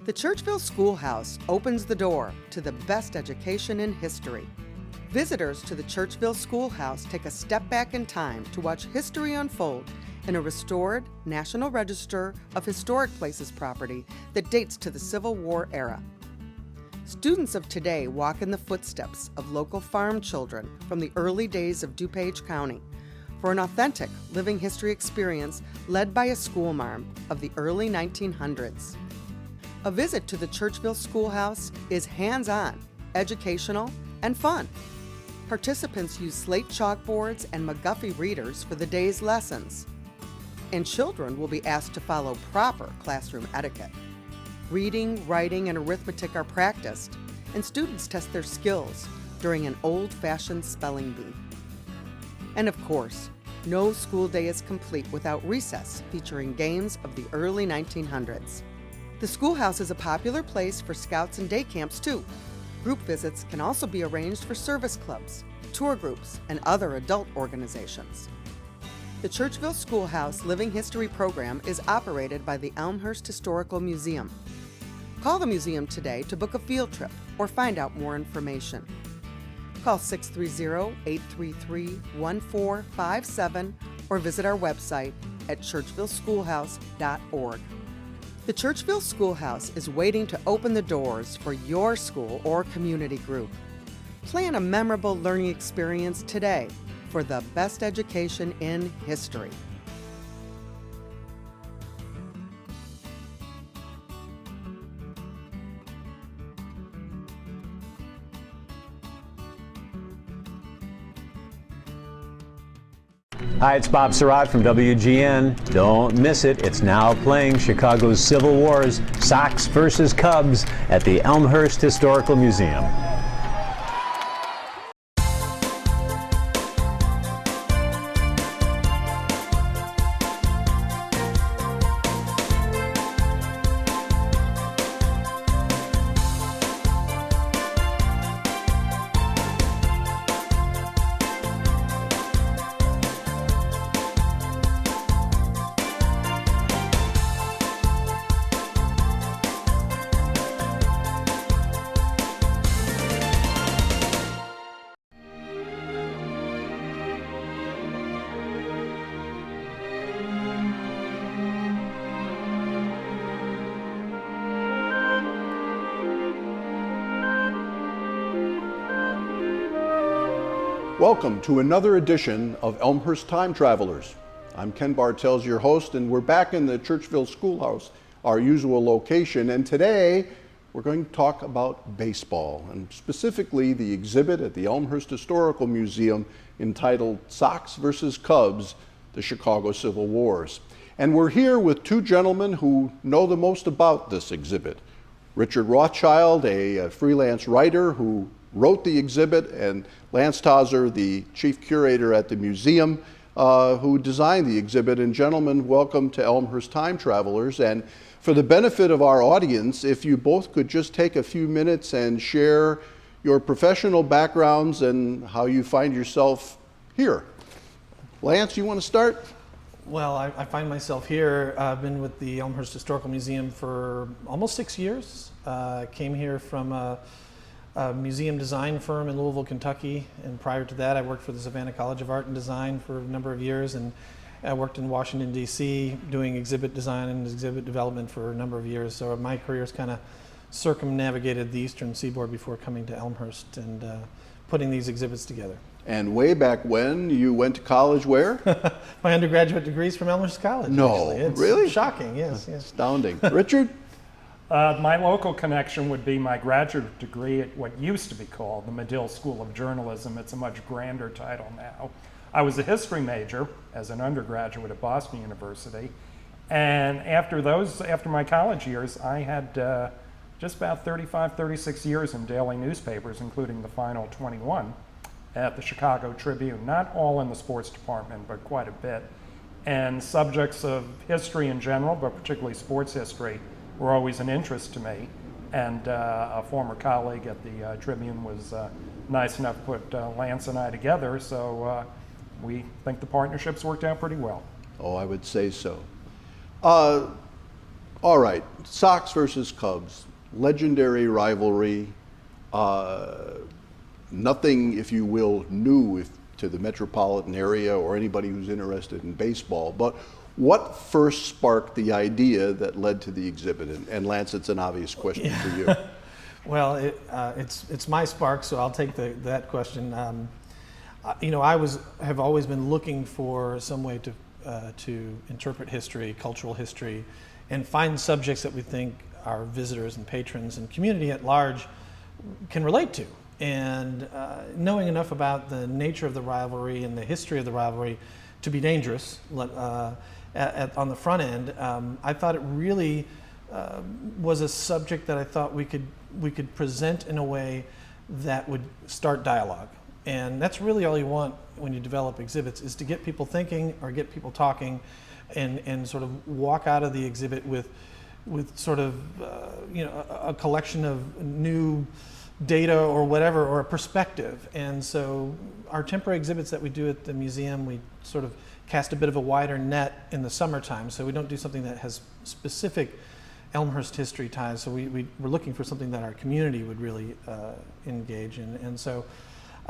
The Churchville Schoolhouse opens the door to the best education in history. Visitors to the Churchville Schoolhouse take a step back in time to watch history unfold in a restored National Register of Historic Places property that dates to the Civil War era. Students of today walk in the footsteps of local farm children from the early days of DuPage County for an authentic living history experience led by a schoolmarm of the early 1900s. A visit to the Churchville Schoolhouse is hands-on, educational, and fun. Participants use slate chalkboards and McGuffey readers for the day's lessons. And children will be asked to follow proper classroom etiquette. Reading, writing, and arithmetic are practiced, and students test their skills during an old-fashioned spelling bee. And of course, no school day is complete without recess featuring games of the early 1900s. The schoolhouse is a popular place for scouts and day camps too. Group visits can also be arranged for service clubs, tour groups, and other adult organizations. The Churchville Schoolhouse Living History program is operated by the Elmhurst Historical Museum. Call the museum today to book a field trip or find out more information. Call 630-833-1457 or visit our website at churchvilleschoolhouse.org. The Churchville Schoolhouse is waiting to open the doors for your school or community group. Plan a memorable learning experience today for the best education in history. Hi, it's Bob Surratt from WGN. Don't miss it. It's now playing Chicago's Civil Wars, Sox versus Cubs at the Elmhurst Historical Museum. Welcome to another edition of Elmhurst Time Travelers. I'm Ken Bartels, your host, and we're back in the Churchville Schoolhouse, our usual location. And today, we're going to talk about baseball, and specifically the exhibit at the Elmhurst Historical Museum entitled Sox versus Cubs, the Chicago Civil Wars. And we're here with two gentlemen who know the most about this exhibit. Richard Rothschild, a freelance writer who wrote the exhibit, and Lance Tauser, the chief curator at the museum, who designed the exhibit. And gentlemen, welcome to Elmhurst Time Travelers. And for the benefit of our audience, if you both could just take a few minutes and share your professional backgrounds and how you find yourself here. Lance, you want to start? Well, I find myself here. I've been with the Elmhurst Historical Museum for almost 6 years. Came here from a museum design firm in Louisville, Kentucky, and prior to that I worked for the Savannah College of Art and Design for a number of years, and I worked in Washington, D.C. doing exhibit design and exhibit development for a number of years. So my career's kind of circumnavigated the eastern seaboard before coming to Elmhurst and putting these exhibits together. And way back when, you went to college where? My undergraduate degree's from Elmhurst College. No, actually. It's really? Shocking, yes. Astounding. Richard? My local connection would be my graduate degree at what used to be called the Medill School of Journalism. It's a much grander title now. I was a history major as an undergraduate at Boston University, and after my college years, I had just about 35, 36 years in daily newspapers, including the final 21 at the Chicago Tribune, not all in the sports department, but quite a bit. And subjects of history in general, but particularly sports history, were always an interest to me. And a former colleague at the Tribune was nice enough to put Lance and I together, so we think the partnership's worked out pretty well. Oh, I would say so. All right, Sox versus Cubs, legendary rivalry. Nothing, if you will, new to the metropolitan area or anybody who's interested in baseball. But what first sparked the idea that led to the exhibit? And Lance, it's an obvious question for you. Well, it's my spark, so I'll take that question. I have always been looking for some way to interpret history, cultural history, and find subjects that we think our visitors and patrons and community at large can relate to. And knowing enough about the nature of the rivalry and the history of the rivalry to be dangerous on the front end, I thought it really was a subject that I thought we could present in a way that would start dialogue. And that's really all you want when you develop exhibits, is to get people thinking or get people talking, and sort of walk out of the exhibit with sort of a collection of new data or whatever, or a perspective. And so our temporary exhibits that we do at the museum, we sort of cast a bit of a wider net in the summertime, so we don't do something that has specific Elmhurst history ties. So we're looking for something that our community would really engage in. And so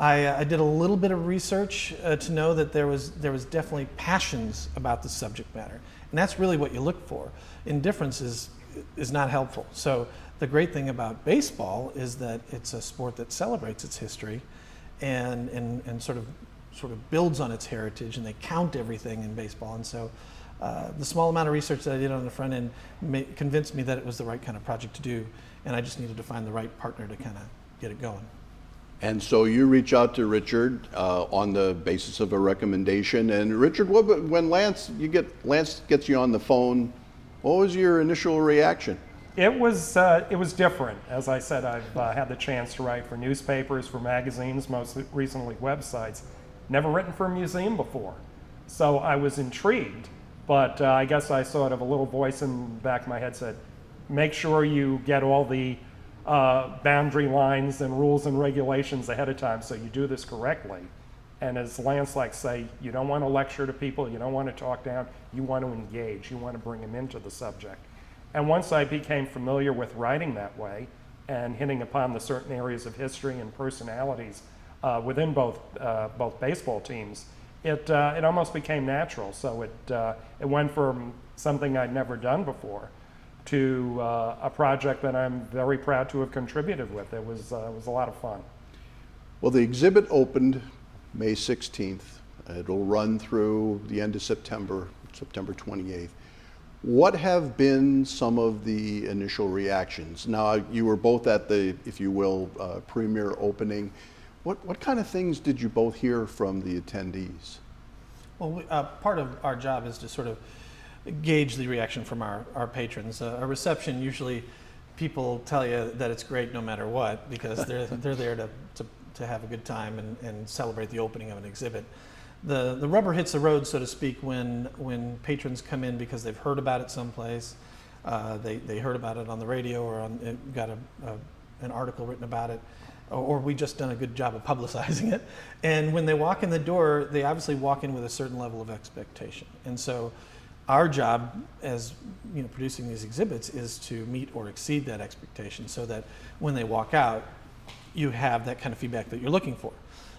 I did a little bit of research to know that there was definitely passions about the subject matter, and that's really what you look for. Indifference is not helpful. So the great thing about baseball is that it's a sport that celebrates its history, and sort of builds on its heritage, and they count everything in baseball. And so the small amount of research that I did on the front end convinced me that it was the right kind of project to do, and I just needed to find the right partner to kind of get it going. And so you reach out to Richard on the basis of a recommendation. And Richard, when Lance gets you on the phone, what was your initial reaction? It was different. As I said, I've had the chance to write for newspapers, for magazines, most recently websites. Never written for a museum before. So I was intrigued, but I guess I sort of a little voice in the back of my head said, make sure you get all the boundary lines and rules and regulations ahead of time so you do this correctly. And as Lance likes to say, you don't want to lecture to people, you don't want to talk down, you want to engage, you want to bring them into the subject. And once I became familiar with writing that way and hitting upon the certain areas of history and personalities within both baseball teams, it almost became natural. So it went from something I'd never done before to a project that I'm very proud to have contributed with. It was a lot of fun. Well, the exhibit opened May 16th. It'll run through the end of September 28th. What have been some of the initial reactions? Now, you were both at the, if you will, premiere opening. What kind of things did you both hear from the attendees? Well, part of our job is to sort of gauge the reaction from our patrons. A reception, usually people tell you that it's great no matter what, because they're there to have a good time and celebrate the opening of an exhibit. The rubber hits the road, so to speak, when patrons come in because they've heard about it someplace. They heard about it on the radio, or got an article written about it, or we just done a good job of publicizing it. And when they walk in the door, they obviously walk in with a certain level of expectation. And so our job as producing these exhibits is to meet or exceed that expectation, so that when they walk out, you have that kind of feedback that you're looking for.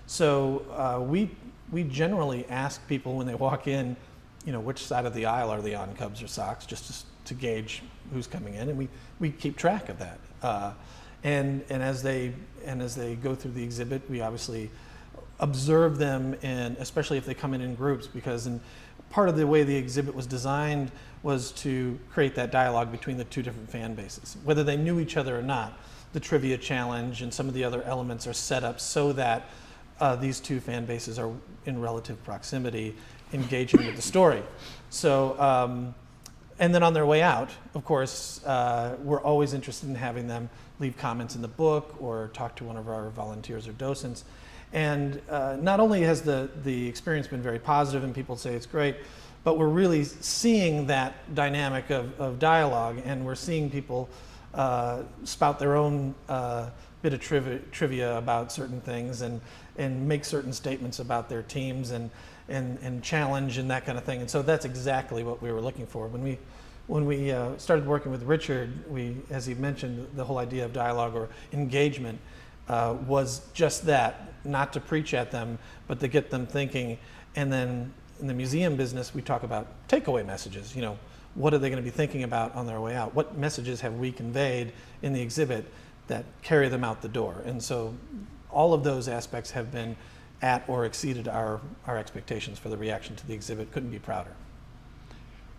So we generally ask people when they walk in, which side of the aisle are they on, Cubs or Sox, just to gauge who's coming in, and we keep track of that. And as they go through the exhibit, we obviously observe them, and especially if they come in groups, because part of the way the exhibit was designed was to create that dialogue between the two different fan bases, whether they knew each other or not. The trivia challenge and some of the other elements are set up so that these two fan bases are in relative proximity, engaging with the story. So, and then on their way out, of course, we're always interested in having them leave comments in the book or talk to one of our volunteers or docents. And not only has the experience been very positive and people say it's great, but we're really seeing that dynamic of dialogue, and we're seeing people spout their own bit of trivia about certain things, and make certain statements about their teams, and challenge and that kind of thing. And so that's exactly what we were looking for. When when we started working with Richard, as he mentioned, the whole idea of dialogue or engagement was just that, not to preach at them, but to get them thinking. And then in the museum business, we talk about takeaway messages. What are they going to be thinking about on their way out? What messages have we conveyed in the exhibit that carry them out the door? And so all of those aspects have been at or exceeded our expectations for the reaction to the exhibit. Couldn't be prouder.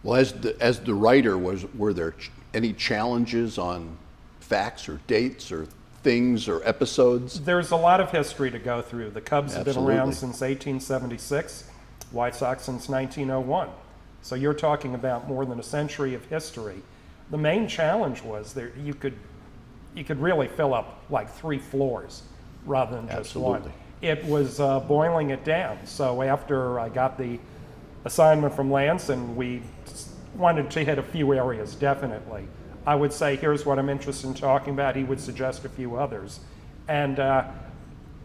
Well, as the writer, were there any challenges on facts or dates or things or episodes? There's a lot of history to go through. The Cubs have been Absolutely. around since 1876, White Sox since 1901. So you're talking about more than a century of history. The main challenge was that you could really fill up like 3 floors rather than just Absolutely. one. It was boiling it down. So after I got the assignment from Lance, and we wanted to hit a few areas, definitely. I would say, here's what I'm interested in talking about. He would suggest a few others. And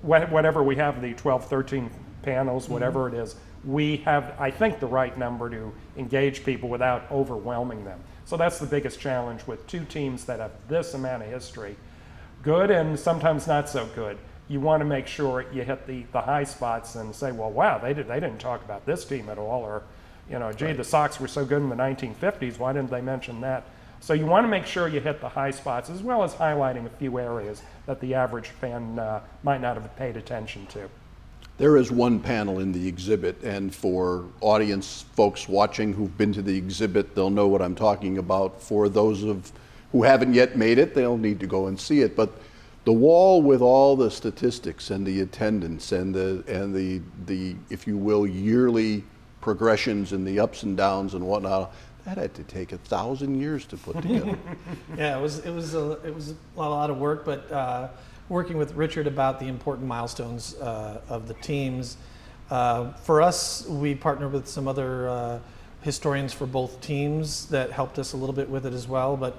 whatever we have, the 12, 13 panels, whatever it is, we have, I think, the right number to engage people without overwhelming them. So that's the biggest challenge with 2 teams that have this amount of history. Good and sometimes not so good. You want to make sure you hit the high spots and say, well, wow, they didn't talk about this team at all, or, gee, the Sox were so good in the 1950s, why didn't they mention that? So you want to make sure you hit the high spots, as well as highlighting a few areas that the average fan might not have paid attention to. There is one panel in the exhibit, and for audience folks watching who've been to the exhibit, they'll know what I'm talking about. For those who haven't yet made it, they'll need to go and see it. But the wall with all the statistics and the attendance and the if you will, yearly progressions and the ups and downs and whatnot, that had to take 1,000 years to put together. Yeah, it was a lot of work, but working with Richard about the important milestones of the teams. For us, we partnered with some other historians for both teams that helped us a little bit with it as well. But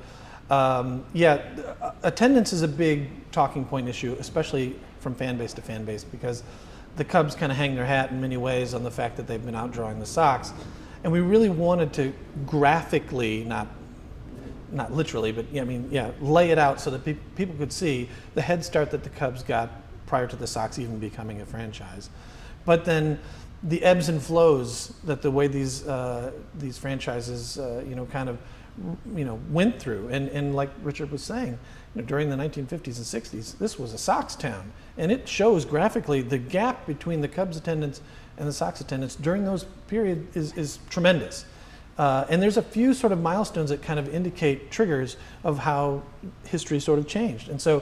attendance is a big talking point issue, especially from fan base to fan base, because the Cubs kind of hang their hat in many ways on the fact that they've been outdrawing the Sox. And we really wanted to graphically, not literally, but lay it out so that people could see the head start that the Cubs got prior to the Sox even becoming a franchise. But then the ebbs and flows that the way these franchises went through, and like Richard was saying, during the 1950s and 60s, this was a Sox town, and it shows graphically the gap between the Cubs attendance and the Sox attendance during those periods is tremendous. And there's a few sort of milestones that kind of indicate triggers of how history sort of changed. And so,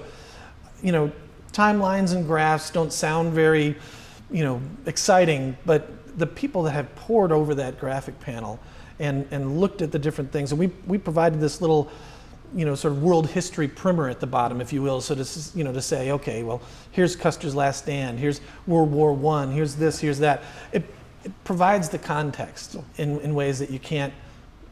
timelines and graphs don't sound very, exciting, but the people that have pored over that graphic panel and looked at the different things, and we provided this little, sort of world history primer at the bottom, if you will, so to say, okay, well, here's Custer's last stand, here's World War I, here's this, here's that. It provides the context in ways that you can't,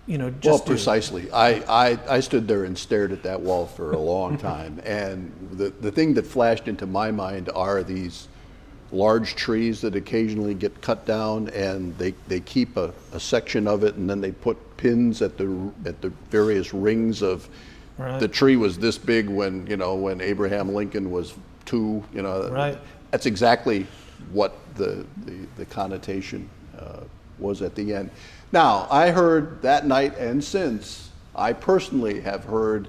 just well, precisely. I stood there and stared at that wall for a long time, and the thing that flashed into my mind are these large trees that occasionally get cut down, and they keep a section of it, and then they put pins at the various rings of. Right. The tree was this big when Abraham Lincoln was 2. Right. That's exactly what the connotation was at the end. Now, I heard that night and since, I personally have heard,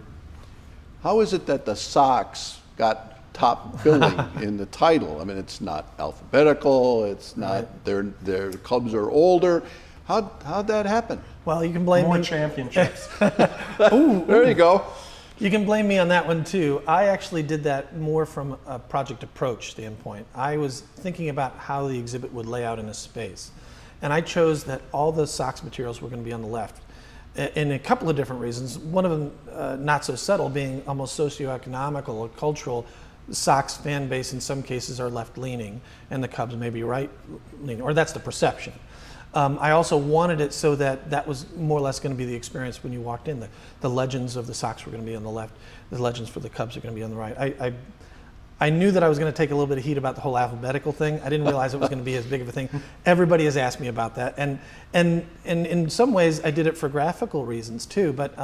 how is it that the Sox got top billing in the title? I mean, it's not alphabetical, it's not, right. Their Cubs are older. How'd that happen? Well, you can blame more me. championships. Ooh, there you go. You can blame me on that one too. I actually did that more from a project approach standpoint. I was thinking about how the exhibit would lay out in a space. And I chose that all the Sox materials were going to be on the left. In a couple of different reasons. One of them, not so subtle, being almost socioeconomical or cultural. The Sox fan base in some cases are left-leaning, and the Cubs may be right-leaning, or that's the perception. I also wanted it so that was more or less going to be the experience when you walked in. The legends of the Sox were going to be on the left. The legends for the Cubs are going to be on the right. I knew that I was going to take a little bit of heat about the whole alphabetical thing. I didn't realize it was going to be as big of a thing. Everybody has asked me about that, and in some ways I did it for graphical reasons too. But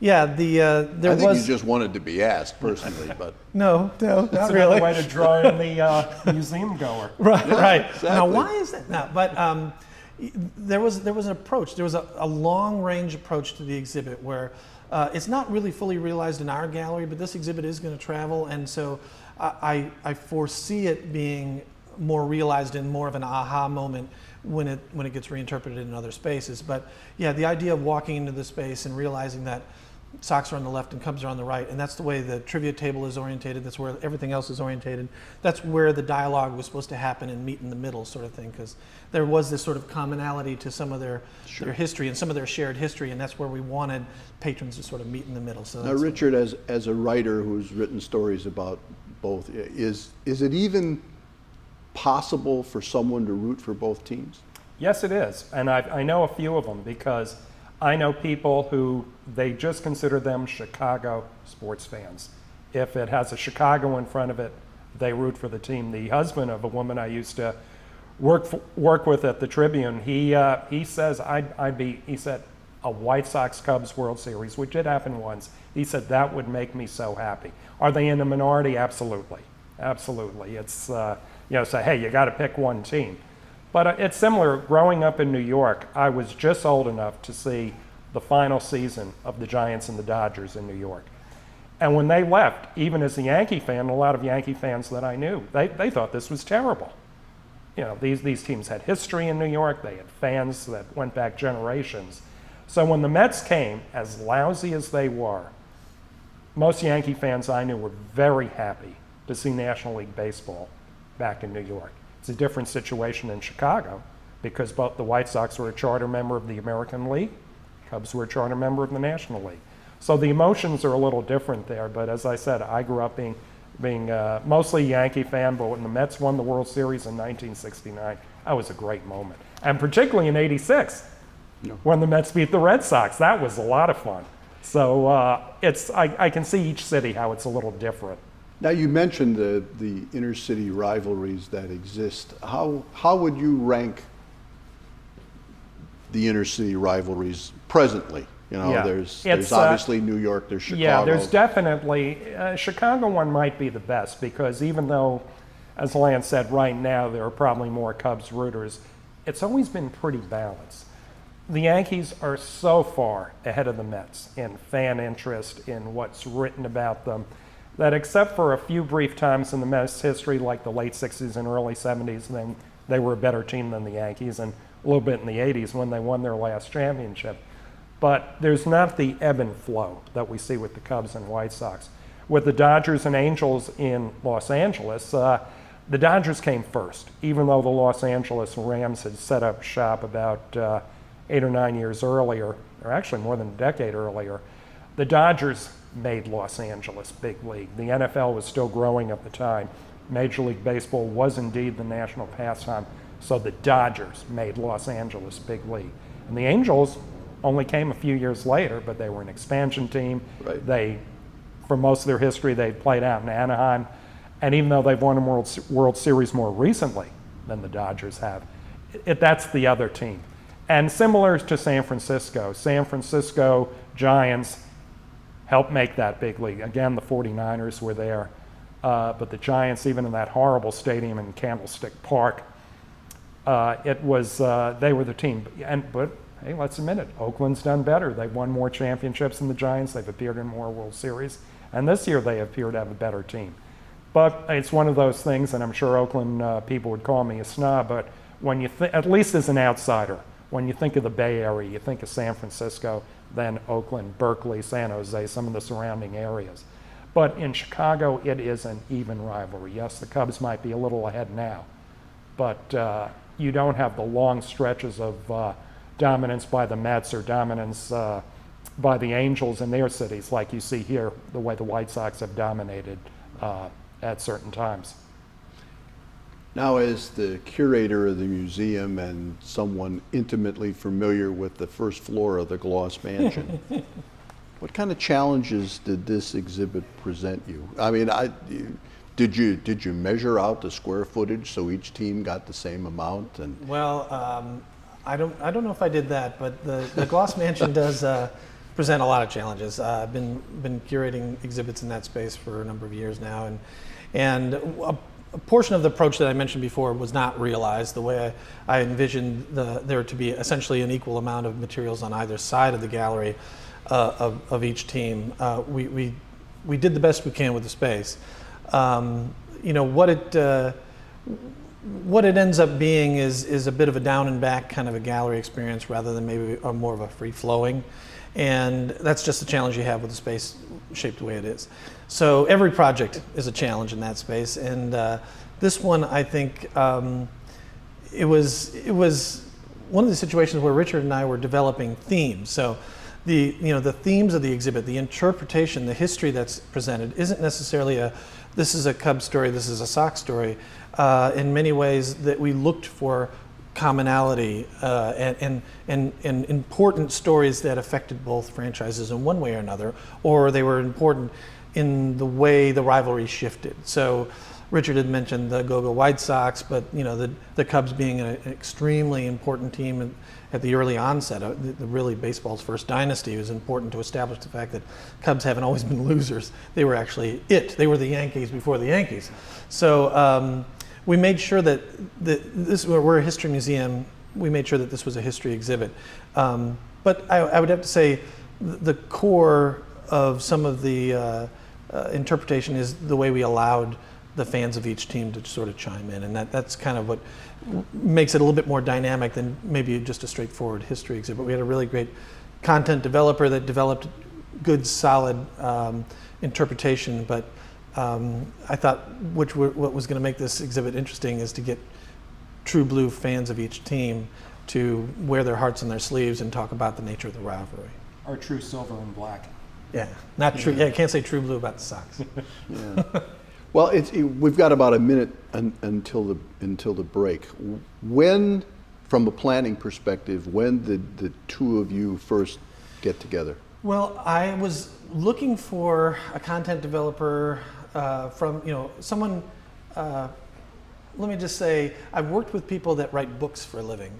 yeah, there I think was. you just wanted to be asked personally, but No, not It's really. another way to draw in the museum goer. Right, right. exactly. Now, why is that? No, but there was an approach. There was a long range approach to the exhibit where it's not really fully realized in our gallery, but this exhibit is going to travel, and so I foresee it being more realized in more of an aha moment when it gets reinterpreted in other spaces. But yeah, the idea of walking into the space and realizing that socks are on the left and cubs are on the right, and that's the way the trivia table is orientated, that's where everything else is orientated, that's where the dialogue was supposed to happen and meet in the middle sort of thing, because there was this sort of commonality to some of their history and some of their shared history, and that's where we wanted patrons to sort of meet in the middle. So now, Richard, as a writer who's written stories about both, is it even possible for someone to root for both teams? Yes, it is, and I know a few of them because I know people who they just consider them Chicago sports fans. If it has a Chicago in front of it, they root for the team. The husband of a woman I used to work with at the Tribune, he says he said a White Sox Cubs World Series, which did happen once. He said that would make me so happy. Are they in the minority? Absolutely, absolutely. It's say hey, you got to pick one team. But it's similar. Growing up in New York, I was just old enough to see the final season of the Giants and the Dodgers in New York. And when they left, even as a Yankee fan, a lot of Yankee fans that I knew, they thought this was terrible. These teams had history in New York. They had fans that went back generations. So when the Mets came, as lousy as they were, most Yankee fans I knew were very happy to see National League Baseball back in New York. It's a different situation in Chicago because both the White Sox were a charter member of the American League, Cubs were a charter member of the National League. So the emotions are a little different there, but as I said, I grew up being mostly a Yankee fan, but when the Mets won the World Series in 1969, that was a great moment. And particularly in '86, when the Mets beat the Red Sox, that was a lot of fun. So I can see each city how it's a little different. Now, you mentioned the inner city rivalries that exist. How would you rank the inner city rivalries presently? There's obviously New York, there's Chicago. Yeah, there's definitely, Chicago one might be the best because even though, as Lance said, right now there are probably more Cubs rooters, it's always been pretty balanced. The Yankees are so far ahead of the Mets in fan interest, in what's written about them, that except for a few brief times in the Mets history, like the late 60s and early 70s, then they were a better team than the Yankees, and a little bit in the 80s when they won their last championship. But there's not the ebb and flow that we see with the Cubs and White Sox. With the Dodgers and Angels in Los Angeles, the Dodgers came first, even though the Los Angeles Rams had set up shop about 8 or 9 years earlier, or actually more than a decade earlier. The Dodgers made Los Angeles big league. The NFL was still growing at the time. Major League Baseball was indeed the national pastime, so the Dodgers made Los Angeles big league. And the Angels only came a few years later, but they were an expansion team. Right. For most of their history, they played out in Anaheim. And even though they've won a World Series more recently than the Dodgers have, that's the other team. And similar to San Francisco Giants helped make that big league. Again, the 49ers were there, but the Giants, even in that horrible stadium in Candlestick Park, they were the team. But hey, let's admit it, Oakland's done better. They've won more championships than the Giants. They've appeared in more World Series. And this year they appear to have a better team. But it's one of those things, and I'm sure Oakland people would call me a snob, but when you at least as an outsider, when you think of the Bay Area, you think of San Francisco, then Oakland, Berkeley, San Jose, some of the surrounding areas. But in Chicago, it is an even rivalry. Yes, the Cubs might be a little ahead now, but you don't have the long stretches of dominance by the Mets or dominance by the Angels in their cities like you see here, the way the White Sox have dominated at certain times. Now, as the curator of the museum and someone intimately familiar with the first floor of the Gloss Mansion, what kind of challenges did this exhibit present you? I mean, Did you measure out the square footage so each team got the same amount? And Well, I don't know if I did that, but the Gloss Mansion does present a lot of challenges. I've been curating exhibits in that space for a number of years now, and a portion of the approach that I mentioned before was not realized. The way I envisioned there to be essentially an equal amount of materials on either side of the gallery of each team. We did the best we can with the space. What it ends up being is a bit of a down and back kind of a gallery experience rather than maybe more of a free flowing. And that's just the challenge you have with the space shaped the way it is. So every project is a challenge in that space. And this one, I think, it was one of the situations where Richard and I were developing themes. So the themes of the exhibit, the interpretation, the history that's presented isn't necessarily this is a Cub story, this is a Sox story. In many ways that we looked for commonality and important stories that affected both franchises in one way or another, or they were important in the way the rivalry shifted. So Richard had mentioned the Go-Go White Sox, but the Cubs being an extremely important team at the early onset of really baseball's first dynasty, it was important to establish the fact that Cubs haven't always been losers. They were actually They were the Yankees before the Yankees. So we made sure that we're a history museum. We made sure that this was a history exhibit. But I would have to say the core of some of the interpretation is the way we allowed the fans of each team to sort of chime in, and that's kind of what makes it a little bit more dynamic than maybe just a straightforward history exhibit. We had a really great content developer that developed good, solid interpretation, but I thought what was going to make this exhibit interesting is to get true blue fans of each team to wear their hearts on their sleeves and talk about the nature of the rivalry. Or true silver and black. Yeah, not true. Yeah, I can't say true blue about the Sox. yeah. Well, we've got about a minute until the break. When, from a planning perspective, when did the two of you first get together? Well, I was looking for a content developer from someone. Let me just say, I've worked with people that write books for a living.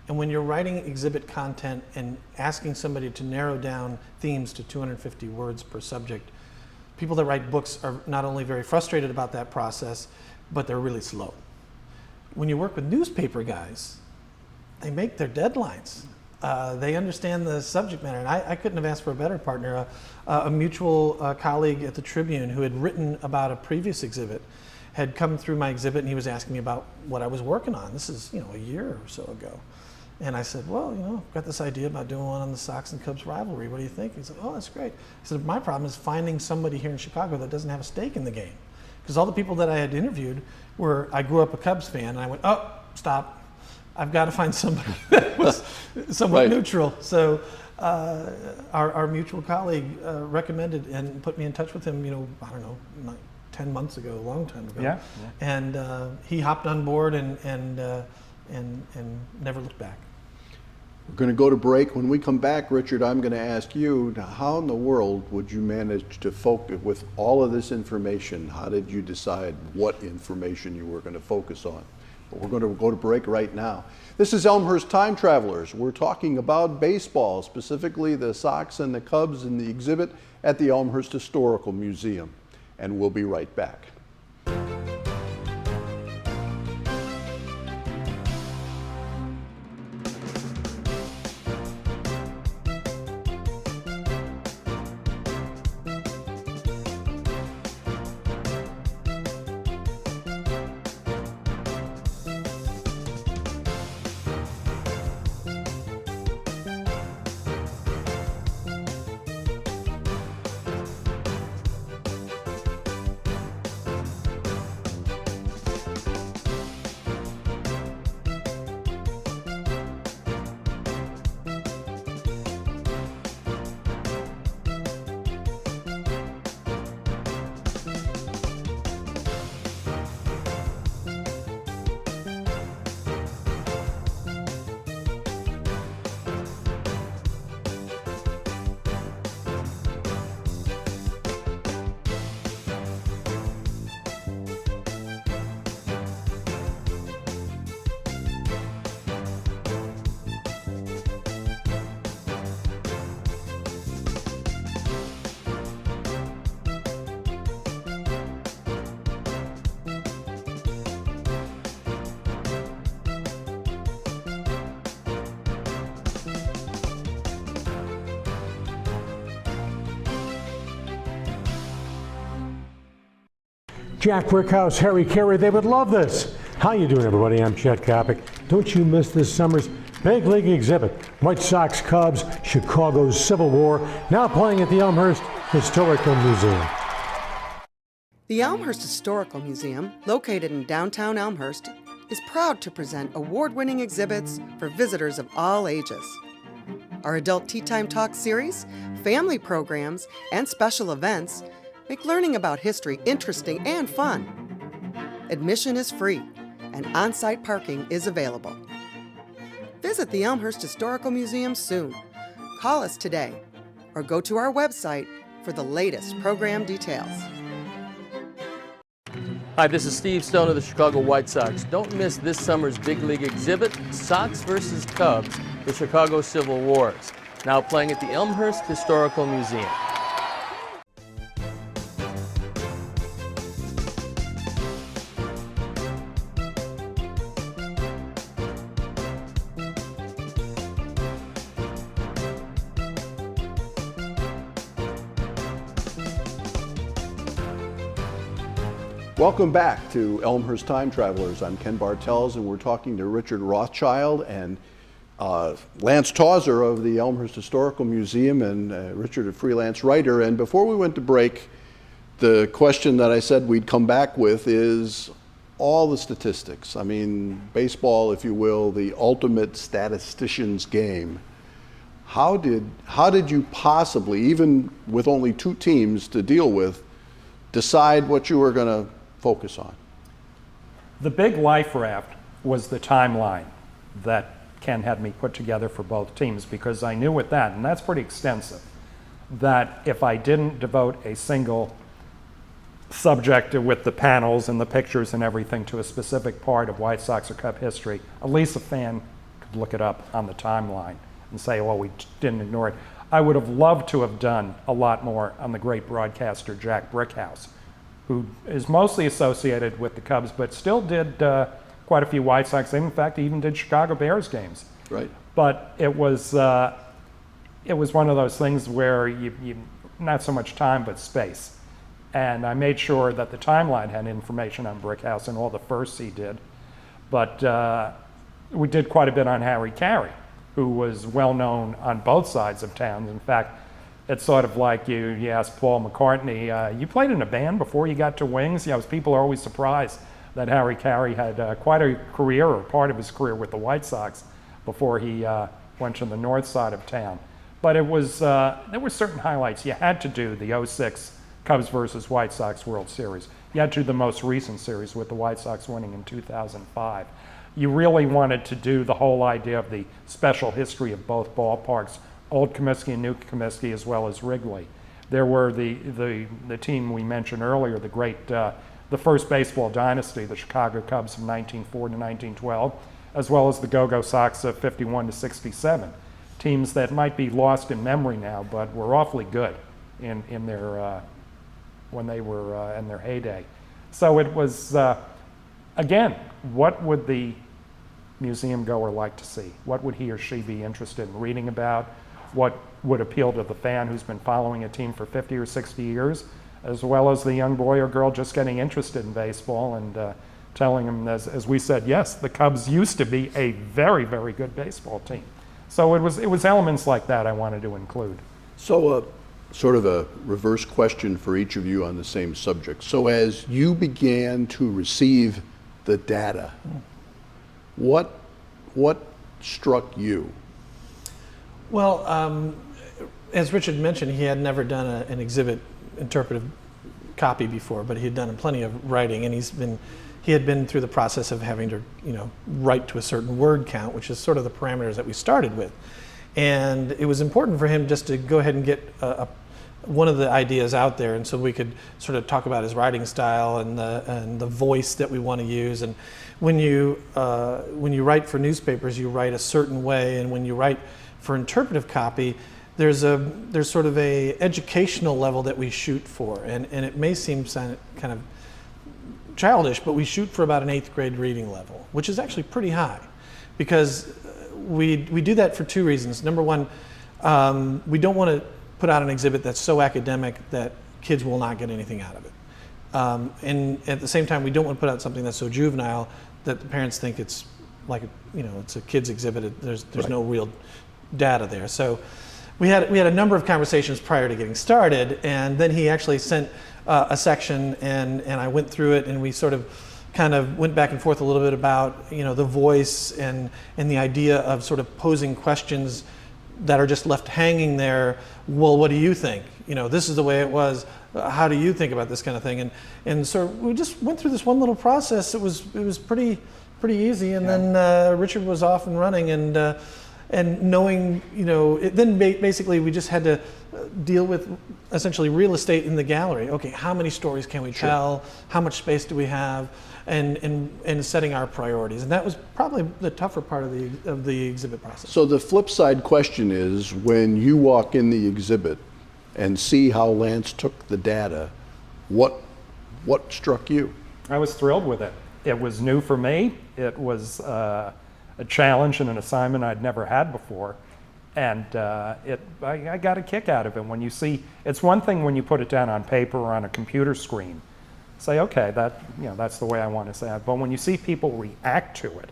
And when you're writing exhibit content and asking somebody to narrow down themes to 250 words per subject, people that write books are not only very frustrated about that process, but they're really slow. When you work with newspaper guys, they make their deadlines. They understand the subject matter. And I couldn't have asked for a better partner. A mutual colleague at the Tribune who had written about a previous exhibit had come through my exhibit, and he was asking me about what I was working on. This is a year or so ago. And I said, well, I've got this idea about doing one on the Sox and Cubs rivalry. What do you think? He said, oh, that's great. He said, my problem is finding somebody here in Chicago that doesn't have a stake in the game. Because all the people that I had interviewed I grew up a Cubs fan, and I went, oh, stop. I've got to find somebody that was somewhat neutral. So our mutual colleague recommended and put me in touch with him, I don't know, 10 months ago, a long time ago. Yeah. And he hopped on board and never looked back. We're going to go to break. When we come back, Richard, I'm going to ask you, how in the world would you manage to focus with all of this information? How did you decide what information you were going to focus on? But we're going to go to break right now. This is Elmhurst Time Travelers. We're talking about baseball, specifically the Sox and the Cubs in the exhibit at the Elmhurst Historical Museum. And we'll be right back. Jack Brickhouse, Harry Carey, they would love this. How you doing, everybody? I'm Chet Kopic. Don't you miss this summer's big league exhibit, White Sox Cubs, Chicago's Civil War, now playing at the Elmhurst Historical Museum. The Elmhurst Historical Museum, located in downtown Elmhurst, is proud to present award-winning exhibits for visitors of all ages. Our Adult Tea Time Talk series, family programs, and special events make learning about history interesting and fun. Admission is free, and on-site parking is available. Visit the Elmhurst Historical Museum soon. Call us today, or go to our website for the latest program details. Hi, this is Steve Stone of the Chicago White Sox. Don't miss this summer's big league exhibit, Sox vs. Cubs, the Chicago Civil Wars, now playing at the Elmhurst Historical Museum. Welcome back to Elmhurst Time Travelers. I'm Ken Bartels, and we're talking to Richard Rothschild and Lance Tauser of the Elmhurst Historical Museum, and Richard, a freelance writer. And before we went to break, the question that I said we'd come back with is all the statistics. I mean, baseball, if you will, the ultimate statistician's game. How did you possibly, even with only two teams to deal with, decide what you were going to focus on? The big life raft was the timeline that Ken had me put together for both teams, because I knew with that, and that's pretty extensive, that if I didn't devote a single subject with the panels and the pictures and everything to a specific part of White Sox or Cub history, at least a fan could look it up on the timeline and say, well, we didn't ignore it. I would have loved to have done a lot more on the great broadcaster Jack Brickhouse, who is mostly associated with the Cubs, but still did quite a few White Sox games. In fact, he even did Chicago Bears games. Right. But it was one of those things where you not so much time, but space. And I made sure that the timeline had information on Brickhouse and all the firsts he did. But we did quite a bit on Harry Carey, who was well known on both sides of town. In fact, it's sort of like you asked Paul McCartney, you played in a band before you got to Wings? People are always surprised that Harry Carey had quite a career, or part of his career, with the White Sox before he went to the north side of town. But it was there were certain highlights. You had to do the 06 Cubs versus White Sox World Series. You had to do the most recent series with the White Sox winning in 2005. You really wanted to do the whole idea of the special history of both ballparks, Old Comiskey and New Comiskey, as well as Wrigley. There were the team we mentioned earlier, the great, the first baseball dynasty, the Chicago Cubs from 1904 to 1912, as well as the Go-Go Sox of 51 to 67. Teams that might be lost in memory now, but were awfully good in their when they were in their heyday. So it was, again, what would the museum goer like to see? What would he or she be interested in reading about? What would appeal to the fan who's been following a team for 50 or 60 years, as well as the young boy or girl just getting interested in baseball and telling them, as we said, yes, the Cubs used to be a very, very good baseball team. So it was elements like that I wanted to include. So sort of a reverse question for each of you on the same subject. So as you began to receive the data, what struck you? Well, as Richard mentioned, he had never done an exhibit interpretive copy before, but he had done plenty of writing, and he had been through the process of having to, write to a certain word count, which is sort of the parameters that we started with. And it was important for him just to go ahead and get one of the ideas out there, and so we could sort of talk about his writing style and the voice that we want to use. And when you write for newspapers, you write a certain way, and when you write for interpretive copy, there's sort of a educational level that we shoot for, and it may seem kind of childish, but we shoot for about an 8th grade reading level, which is actually pretty high, because we do that for two reasons. Number one, we don't want to put out an exhibit that's so academic that kids will not get anything out of it. And at the same time, we don't want to put out something that's so juvenile that the parents think it's like, it's a kid's exhibit. There's Right. no real data there. So we had a number of conversations prior to getting started, and then he actually sent a section, and I went through it, and we sort of kind of went back and forth a little bit about the voice and the idea of sort of posing questions that are just left hanging there. Well, what do you think? This is the way it was. How do you think about this kind of thing? And so we just went through this one little process. It was pretty easy, and then Richard was off and running, and knowing, then basically we just had to deal with essentially real estate in the gallery. Okay, how many stories can we tell? How much space do we have? And setting our priorities. And that was probably the tougher part of the exhibit process. So the flip side question is, when you walk in the exhibit and see how Lance took the data, what struck you? I was thrilled with it. It was new for me. It was a challenge and an assignment I'd never had before. And I got a kick out of it. When you see, it's one thing when you put it down on paper or on a computer screen, say, okay, that's the way I want to say it. But when you see people react to it,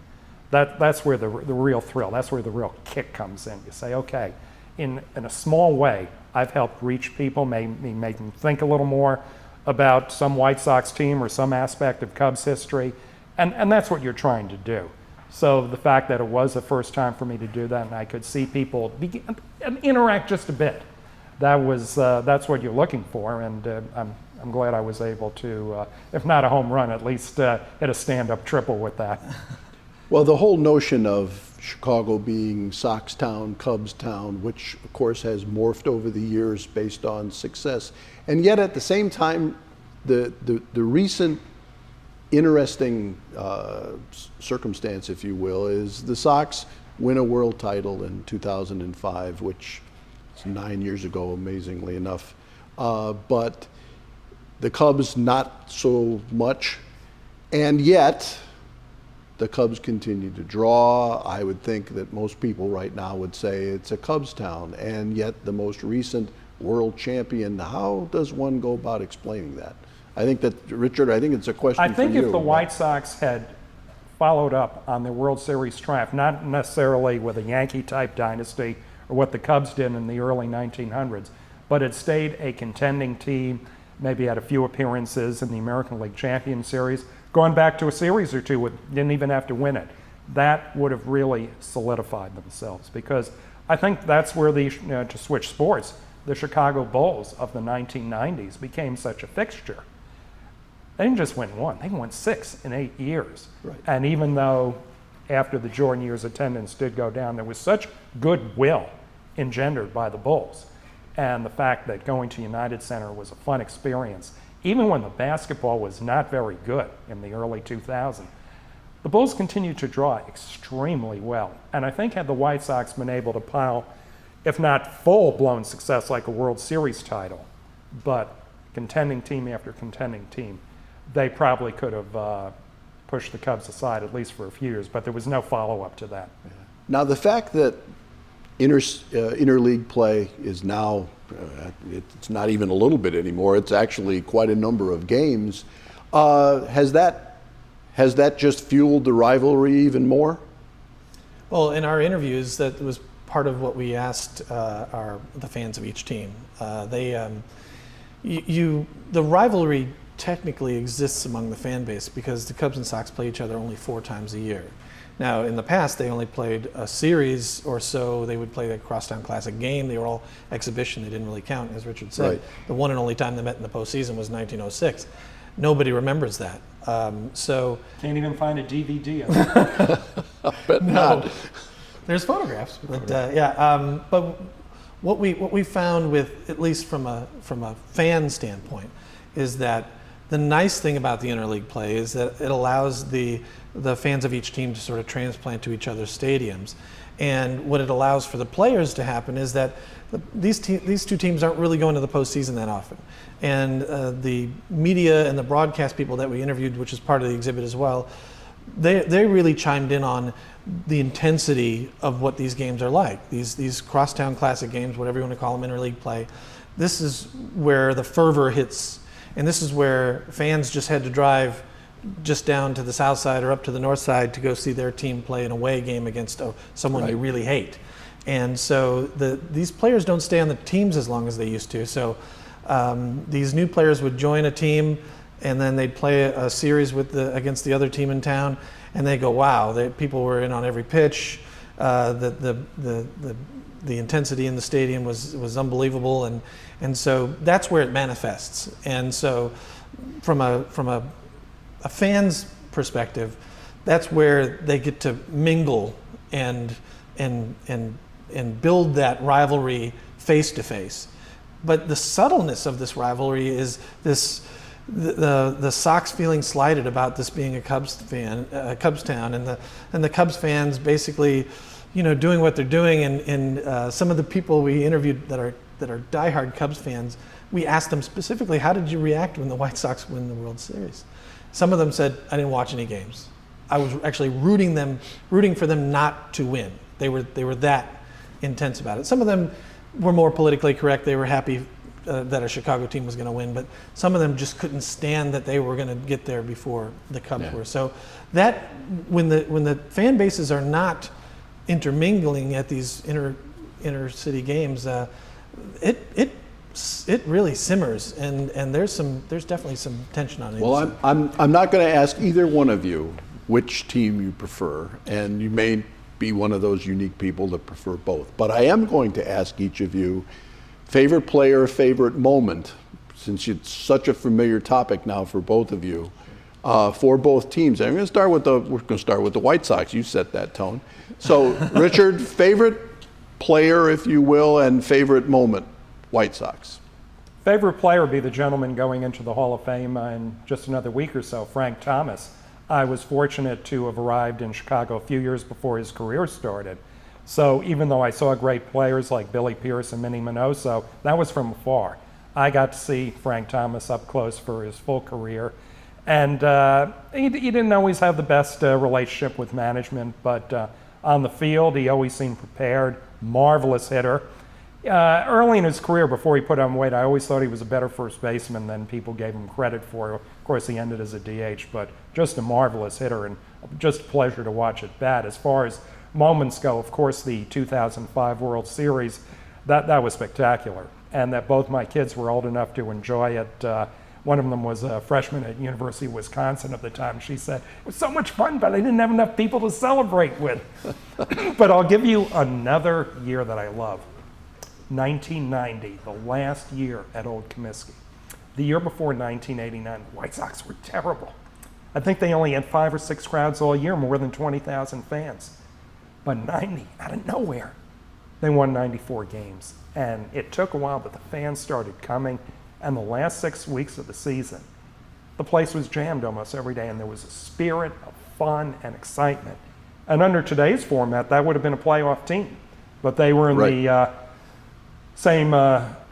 that's where the real thrill, that's where the real kick comes in. You say, okay, in a small way, I've helped reach people, make them think a little more about some White Sox team or some aspect of Cubs history, and that's what you're trying to do. So the fact that it was the first time for me to do that, and I could see people interact just a bit, that's what you're looking for, and I'm glad I was able to, if not a home run, at least hit a stand-up triple with that. Well, the whole notion of Chicago being Sox Town, Cubs Town, which of course has morphed over the years based on success, and yet at the same time, the recent interesting circumstance, if you will, is the Sox win a world title in 2005, which is 9 years ago, amazingly enough, but the Cubs not so much, and yet the Cubs continue to draw. I would think that most people right now would say it's a Cubs town, and yet the most recent world champion. How does one go about explaining that? I think that, Richard, it's a question for you. I think if the White Sox had followed up on their World Series triumph, not necessarily with a Yankee-type dynasty or what the Cubs did in the early 1900s, but had stayed a contending team, maybe had a few appearances in the American League Champion Series, going back to a series or two, didn't even have to win it. That would have really solidified themselves, because I think that's where to switch sports, the Chicago Bulls of the 1990s became such a fixture. They didn't just win one, they won 6 in 8 years. Right. And even though after the Jordan years attendance did go down, there was such goodwill engendered by the Bulls. And the fact that going to United Center was a fun experience, even when the basketball was not very good in the early 2000s, the Bulls continued to draw extremely well. And I think had the White Sox been able to pile, if not full-blown success like a World Series title, but contending team after contending team, they probably could have pushed the Cubs aside, at least for a few years, but there was no follow-up to that. Yeah. Now, the fact that interleague play is now, it's not even a little bit anymore, it's actually quite a number of games, has that just fueled the rivalry even more? Well, in our interviews, that was part of what we asked the fans of each team. The rivalry technically exists among the fan base because the Cubs and Sox play each other only 4 times a year. Now, in the past, they only played a series or so. They would play the Crosstown Classic game. They were all exhibition. They didn't really count, as Richard said. Right. The one and only time they met in the postseason was 1906. Nobody remembers that. So can't even find a DVD of it. I bet not. There's photographs, but but what we found, with at least from a fan standpoint, is that the nice thing about the interleague play is that it allows the fans of each team to sort of transplant to each other's stadiums, and what it allows for the players to happen is that these two teams aren't really going to the postseason that often, and the media and the broadcast people that we interviewed, which is part of the exhibit as well, they really chimed in on the intensity of what these games are like. These Crosstown Classic games, whatever you want to call them, interleague play. This is where the fervor hits. And this is where fans just had to drive just down to the south side or up to the north side to go see their team play an away game against someone you really hate. And so these players don't stay on the teams as long as they used to. So these new players would join a team, and then they'd play a series against the other team in town, and they go, wow, people were in on every pitch. The intensity in the stadium was unbelievable, and so that's where it manifests. And so from a fan's perspective, that's where they get to mingle and build that rivalry face to face. But the subtleness of this rivalry is the Sox feeling slighted about this being a Cubs town, and the Cubs fans basically, doing what they're doing. And some of the people we interviewed that are diehard Cubs fans, we asked them specifically, how did you react when the White Sox win the World Series? Some of them said, I didn't watch any games. I was actually rooting for them not to win. They were that intense about it. Some of them were more politically correct. They were happy that a Chicago team was going to win, but some of them just couldn't stand that they were going to get there before the Cubs were. So that when the fan bases are not intermingling at these inner city games, it really simmers, and there's definitely some tension on it. Well, I'm not going to ask either one of you which team you prefer, and you may be one of those unique people that prefer both. But I am going to ask each of you favorite player, favorite moment, since it's such a familiar topic now for both of you, for both teams. And we're going to start with the White Sox. You set that tone. So, Richard, favorite player, if you will, and favorite moment, White Sox. Favorite player would be the gentleman going into the Hall of Fame in just another week or so, Frank Thomas. I was fortunate to have arrived in Chicago a few years before his career started. So even though I saw great players like Billy Pierce and Minnie Minoso, that was from afar. I got to see Frank Thomas up close for his full career. And he didn't always have the best relationship with management, but on the field, he always seemed prepared, marvelous hitter. Early in his career, before he put on weight, I always thought he was a better first baseman than people gave him credit for. Of course, he ended as a DH, but just a marvelous hitter and just a pleasure to watch at bat. As far as moments go, of course, the 2005 World Series, that was spectacular, and that both my kids were old enough to enjoy it. One of them was a freshman at University of Wisconsin at the time. She said, it was so much fun, but I didn't have enough people to celebrate with. But I'll give you another year that I love. 1990, the last year at Old Comiskey. The year before 1989, the White Sox were terrible. I think they only had 5 or 6 crowds all year, more than 20,000 fans. But 90, out of nowhere, they won 94 games. And it took a while, but the fans started coming. And the last 6 weeks of the season, the place was jammed almost every day, and there was a spirit of fun and excitement. And under today's format, that would have been a playoff team. But they were in the same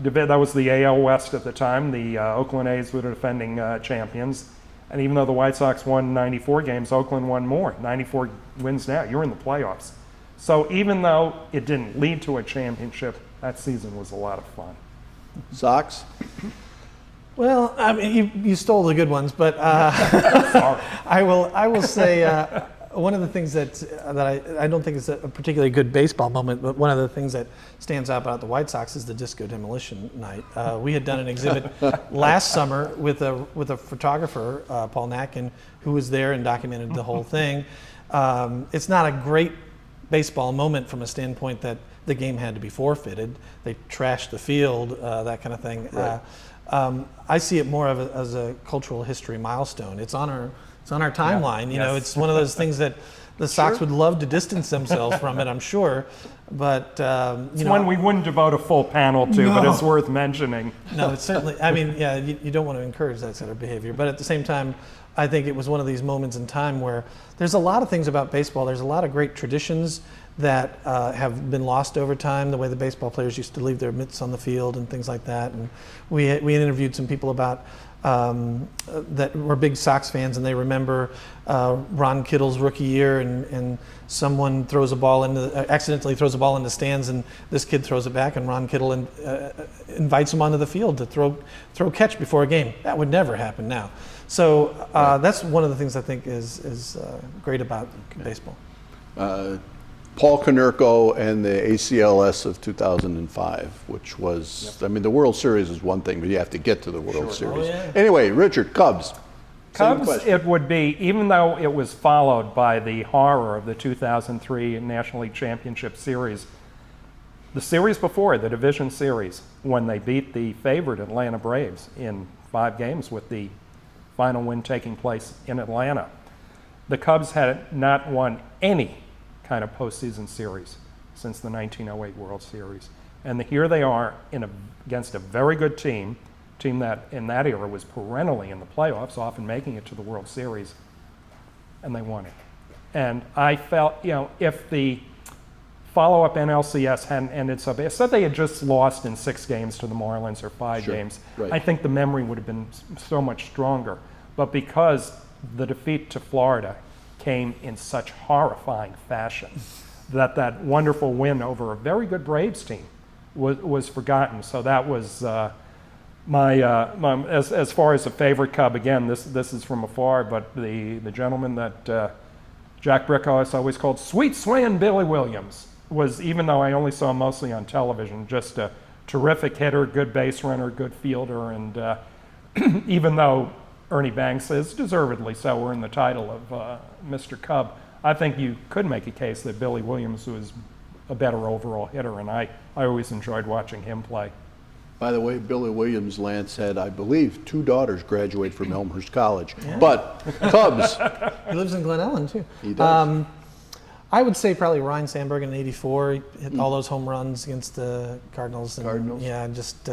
debate. That was the AL West at the time. The Oakland A's were the defending champions. And even though the White Sox won 94 games, Oakland won more. 94 wins now. You're in the playoffs. So even though it didn't lead to a championship, that season was a lot of fun. Sox? Well, I mean, you stole the good ones, but I will say one of the things that I don't think is a particularly good baseball moment, but one of the things that stands out about the White Sox is the Disco Demolition Night. We had done an exhibit last summer with a photographer, Paul Natkin, who was there and documented the whole thing. It's not a great baseball moment from a standpoint that the game had to be forfeited. They trashed the field, that kind of thing. Right. I see it more as a cultural history milestone. It's on our timeline. You know, it's one of those things that the Sox would love to distance themselves from it, I'm sure. But it's one we wouldn't devote a full panel to, but it's worth mentioning. No, it's certainly. I mean, yeah, you don't want to encourage that sort of behavior, but at the same time, I think it was one of these moments in time where there's a lot of things about baseball. There's a lot of great traditions that have been lost over time, the way the baseball players used to leave their mitts on the field and things like that. And we interviewed some people about that were big Sox fans, and they remember Ron Kittle's rookie year, and someone throws a ball accidentally throws a ball in the stands, and this kid throws it back, and Ron Kittle invites him onto the field to throw catch before a game. That would never happen now. So that's one of the things I think is great about baseball. Paul Konerko and the ACLS of 2005, which was, I mean, the World Series is one thing, but you have to get to the World Series. Oh, yeah. Anyway, Richard, Cubs. Cubs, it would be, even though it was followed by the horror of the 2003 National League Championship Series, the series before, the division series, when they beat the favored Atlanta Braves in 5 games with the final win taking place in Atlanta, the Cubs had not won any kind of postseason series since the 1908 World Series. And here they are against a very good team that in that era was perennially in the playoffs, often making it to the World Series, and they won it. And I felt, if the follow-up NLCS hadn't ended so bad, said they had just lost in 6 games to the Marlins or 5 games, right. I think the memory would have been so much stronger. But because the defeat to Florida came in such horrifying fashion that wonderful win over a very good Braves team was forgotten. So that was my as far as a favorite Cub. Again, this is from afar, but the gentleman that Jack Brickhouse always called Sweet Swaying Billy Williams was, even though I only saw him mostly on television, just a terrific hitter, good base runner, good fielder, and even though Ernie Banks is deservedly so earned the title of Mr. Cub, I think you could make a case that Billy Williams was a better overall hitter, and I always enjoyed watching him play. By the way, Billy Williams, Lance, had, I believe, 2 daughters graduate from Elmhurst College. Yeah. But Cubs. He lives in Glen Ellen, too. He does. I would say probably Ryan Sandberg in '84. He hit all those home runs against the Cardinals. Yeah, just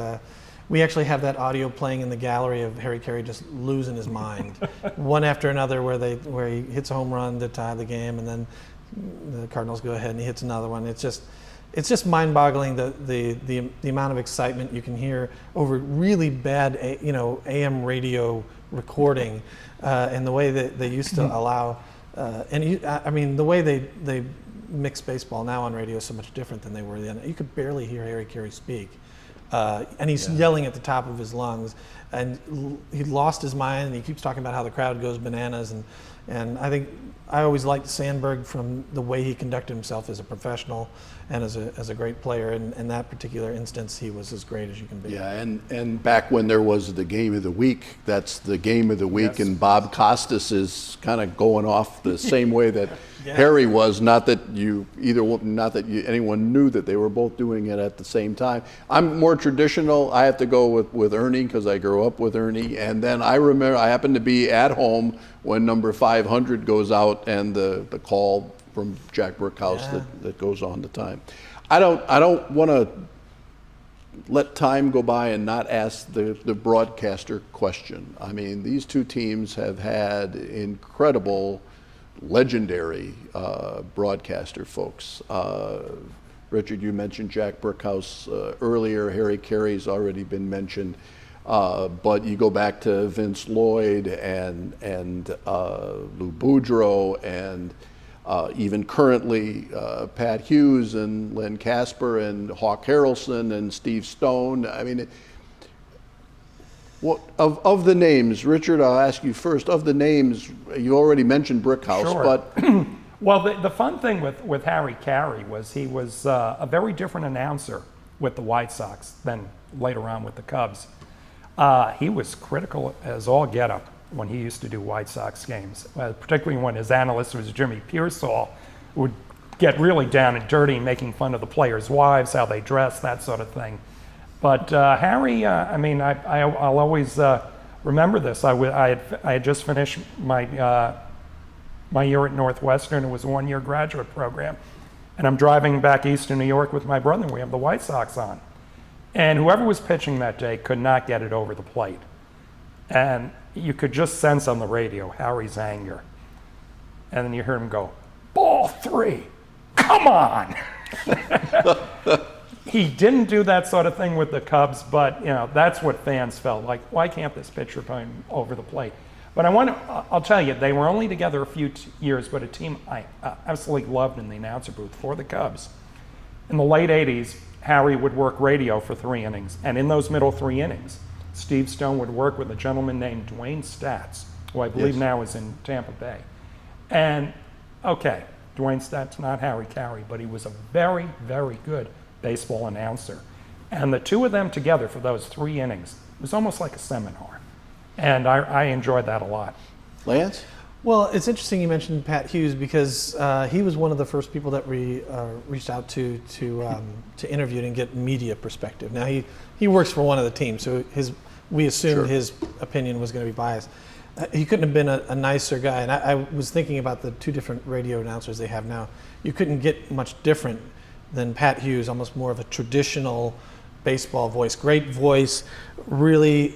we actually have that audio playing in the gallery of Harry Carey just losing his mind, one after another, where he hits a home run to tie the game, and then the Cardinals go ahead and he hits another one. It's just mind-boggling the amount of excitement you can hear over really bad AM radio recording, and the way that they used to allow. The way they mix baseball now on radio is so much different than they were then. You could barely hear Harry Carey speak. And he's yelling at the top of his lungs, and he lost his mind, and he keeps talking about how the crowd goes bananas, and I think I always liked Sandberg from the way he conducted himself as a professional and as a great player. And in that particular instance, he was as great as you can be. Yeah, and back when there was the game of the week, that's the game of the week, yes. And Bob Costas is kind of going off the same way that Harry was. Not that anyone knew that they were both doing it at the same time. I'm more traditional. I have to go with Ernie because I grew up with Ernie, and then I remember I happened to be at home when number 500 goes out and the call from Jack Brickhouse that goes on the time. I don't want to let time go by and not ask the broadcaster question. I mean, these 2 teams have had incredible, legendary broadcaster folks. Richard, you mentioned Jack Brickhouse earlier. Harry Carey's already been mentioned. But you go back to Vince Lloyd and Lou Boudreau and even currently Pat Hughes and Len Casper and Hawk Harrelson and Steve Stone. I mean, of the names, Richard, I'll ask you first. Of the names, you already mentioned Brickhouse, sure. But well, the fun thing with Harry Carey was he was a very different announcer with the White Sox than later on with the Cubs. He was critical as all get up when he used to do White Sox games, particularly when his analyst was Jimmy Pearsall, who would get really down and dirty, making fun of the players' wives, how they dress, that sort of thing. But Harry, I'll always remember this. I had just finished my year at Northwestern. It was a 1-year graduate program. And I'm driving back east to New York with my brother, and we have the White Sox on. And whoever was pitching that day could not get it over the plate. And you could just sense on the radio Harry's anger. And then you heard him go, "Ball 3, come on!" He didn't do that sort of thing with the Cubs, but that's what fans felt like. Why can't this pitcher put him over the plate? But I'll tell you, they were only together a few years, but a team I absolutely loved in the announcer booth for the Cubs. In the late 80s, Harry would work radio for 3 innings, and in those middle 3 innings, Steve Stone would work with a gentleman named Dwayne Statz, who I believe now is in Tampa Bay. And okay, Dwayne Statz, not Harry Carey, but he was a very, very good baseball announcer. And the two of them together for those 3 innings was almost like a seminar. And I enjoyed that a lot. Lance? Well, it's interesting you mentioned Pat Hughes because he was one of the first people that we reached out to interview and get media perspective. Now he works for one of the teams, so we assumed his opinion was going to be biased. He couldn't have been a nicer guy, and I was thinking about the 2 different radio announcers they have now. You couldn't get much different than Pat Hughes, almost more of a traditional baseball voice. Great voice, really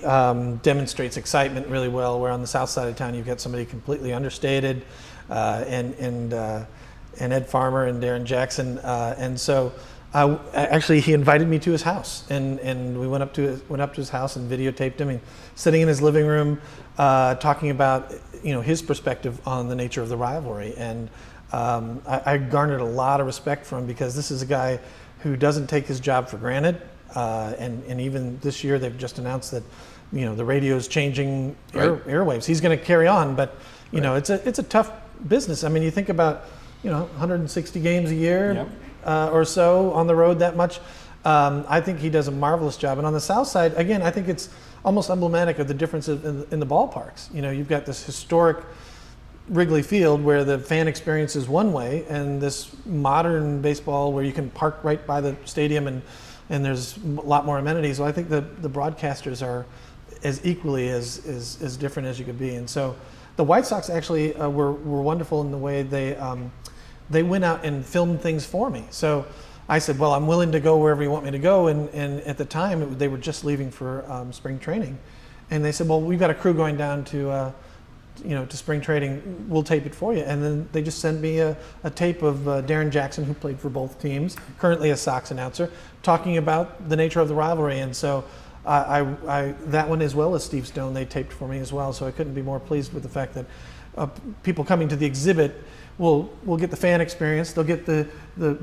demonstrates excitement really well, where on the south side of town you've got somebody completely understated, and Ed Farmer and Darren Jackson, and so actually he invited me to his house, and we went up to his house and videotaped him, and sitting in his living room talking about his perspective on the nature of the rivalry, and I garnered a lot of respect from him because this is a guy who doesn't take his job for granted. And even this year, they've just announced that, the radio is changing airwaves. He's going to carry on, but it's a tough business. I mean, you think about 160 games a year or so on the road that much. I think he does a marvelous job. And on the south side, again, I think it's almost emblematic of the differences in the ballparks. You've got this historic Wrigley Field where the fan experience is one way, and this modern baseball where you can park right by the stadium and there's a lot more amenities. So I think the broadcasters are as equally as different as you could be. And so the White Sox actually were wonderful in the way they went out and filmed things for me. So I said, well, I'm willing to go wherever you want me to go. And at the time, they were just leaving for spring training. And they said, well, we've got a crew going down to spring training, we'll tape it for you. And then they just sent me a tape of Darren Jackson, who played for both teams, currently a Sox announcer, talking about the nature of the rivalry. And so that one, as well as Steve Stone, they taped for me as well. So I couldn't be more pleased with the fact that people coming to the exhibit will get the fan experience. They'll get the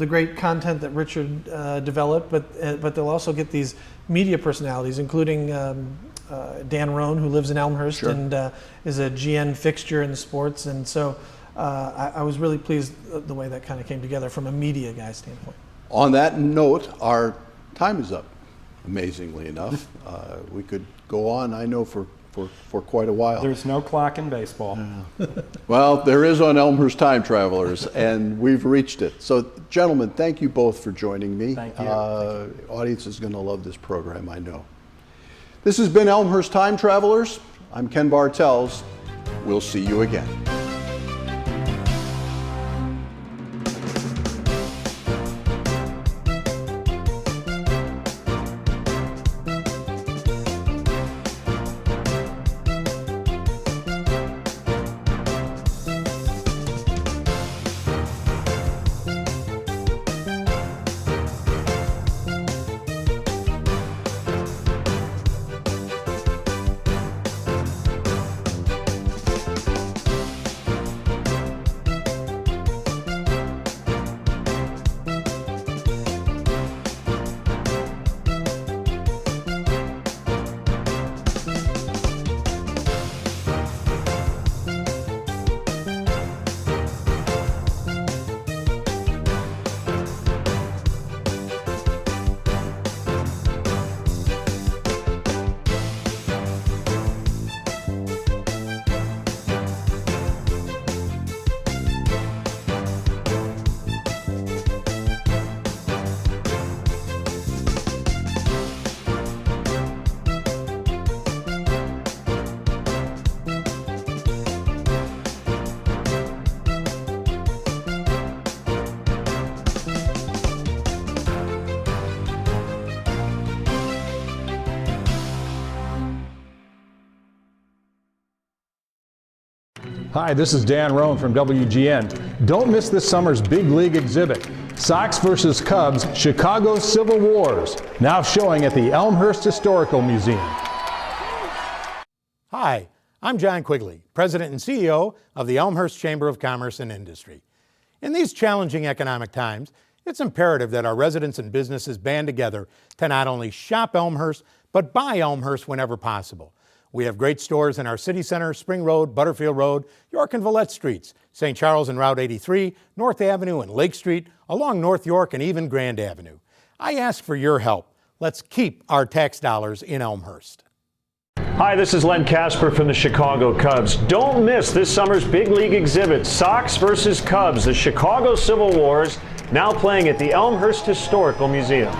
great content that Richard developed, but they'll also get these media personalities, including Dan Roan, who lives in Elmhurst and is a GN fixture in the sports. And so I was really pleased the way that kind of came together from a media guy standpoint. On that note, our time is up, amazingly enough. We could go on, I know, for quite a while. There's no clock in baseball. Well, there is on Elmhurst Time Travelers, and we've reached it. So, gentlemen, thank you both for joining me. Thank you. Audience is going to love this program, I know. This has been Elmhurst Time Travelers. I'm Ken Bartels. We'll see you again. Hi, this is Dan Roan from WGN. Don't miss this summer's Big League exhibit. Sox versus Cubs, Chicago Civil Wars, now showing at the Elmhurst Historical Museum. Hi, I'm John Quigley, President and CEO of the Elmhurst Chamber of Commerce and Industry. In these challenging economic times, it's imperative that our residents and businesses band together to not only shop Elmhurst, but buy Elmhurst whenever possible. We have great stores in our city center, Spring Road, Butterfield Road, York and Villette Streets, St. Charles and Route 83, North Avenue and Lake Street, along North York and even Grand Avenue. I ask for your help. Let's keep our tax dollars in Elmhurst. Hi, this is Len Casper from the Chicago Cubs. Don't miss this summer's big league exhibit, Sox versus Cubs, the Chicago Civil Wars, now playing at the Elmhurst Historical Museum.